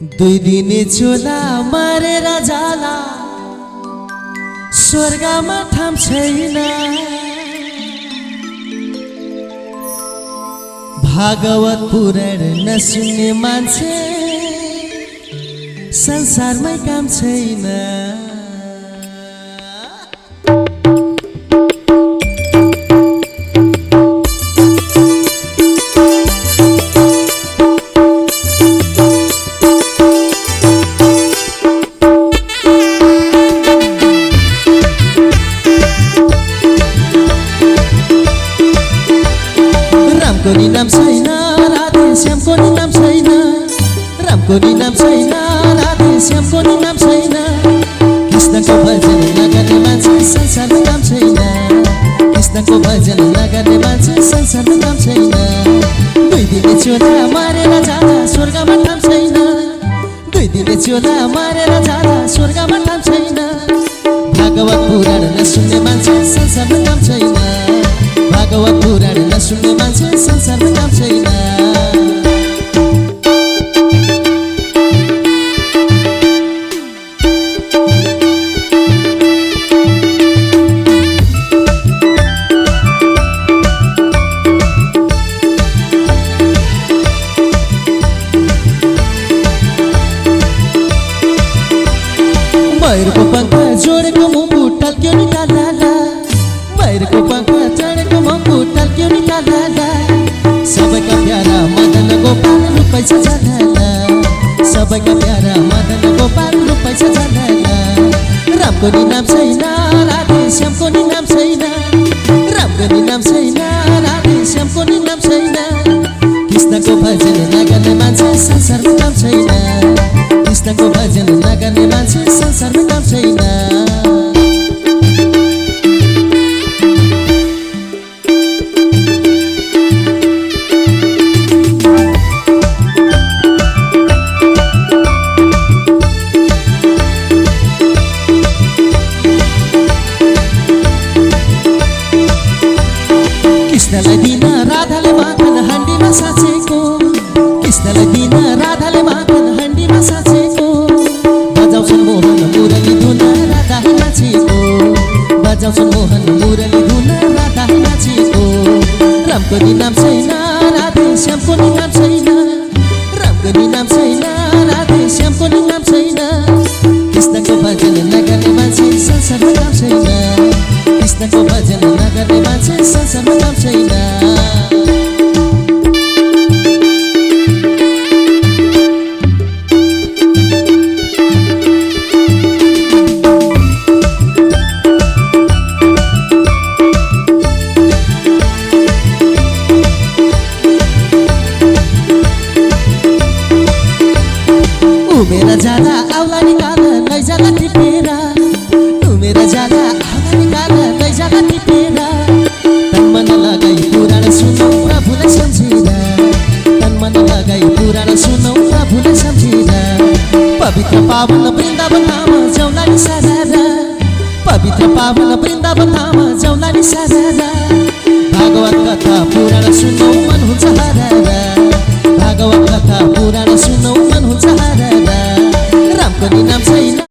दुई दिने चोला मारेर जाला स्वर्गमा ठाम छैन। भागवत पुराण नसुन्ने मान्छे संसारमै काम छैन। रामको नि नाम छैन, राधे श्यामको नि नाम छैन। रामको नि नाम छैन, राधे श्यामको नि नाम छैन। कृष्णको भजन नगर्ने मान्छे संसारमा काम छैन। कृष्णको भजन नगर्ने मान्छे संसारमा काम छैन। दुई दिने चोला मारेर जाँदा स्वर्गमा ठाम छैन। दुई दिने चोला मारेर जाँदा स्वर्गमा ठाम छैन। भागवत पुराण नसुन्ने मान्छे संसारमा काम छैन। भागवत पुराण नसुन्ने मान्छे संसारमा काम छैन। मयूरको पंख जोडेको मुम्बु टल्क्यो नि टाला। मयूरको पंख चढेको मुम्बु टल्क्यो नि टाला। सबैका प्यारा मदन गोपाल रुपैछ झलला। सबैका प्यारा मदन गोपाल रुपैछ झलला। रामको नि नाम छैन, राधे श्यामको नि नाम छैन। रामको नि नाम छैन, राधे श्यामको नि नाम छैन। कृष्णको भजन नगर्ने मान्छे संसारमा काम छैन। कृष्णको भजन नगर्ने मान्छे संसारमा काम छैन। कृष्णलाई दिन राधाले माखन हाँडीमा साँचेको। कृष्णलाई दिन राधाले माखन हाँडीमा साँचेको। बजाउँछन् मोहन मुरली धुन राधा नाचेको। बजाउँछन् मोहन मुरली धुन राधा नाचेको। रामको नि नाम छैन, राधे श्यामको नि नाम छैन। रामको नि नाम छैन, राधे श्यामको नि नाम छैन। कृष्णको भजन नगर्ने मान्छे संसारमा काम छैन। कृष्णको भजन नगर्ने मान्छे संसारमा काम छैन। उमेर जाँदा आउला निकाल लैजाला टिपेर। उमेर जाँदा आउला निकाल लैजाला टिपेर। तन मन लगाई पुराण सुनौ प्रभुलाई सम्झेर। तन मन लगाई पुराण सुनौ प्रभुलाई सम्झेर। पवित्र पावन वृन्दावन धाम जाउँला नि सारा। पवित्र पावन वृन्दावन धाम जाउँला नि सारा। भागवत कथा पुराण सुनौ मन हुन्छ हरारा। भागवत कथा पुराण सुनौ मन हुन्छ हरारा। रामको नि नाम छैन।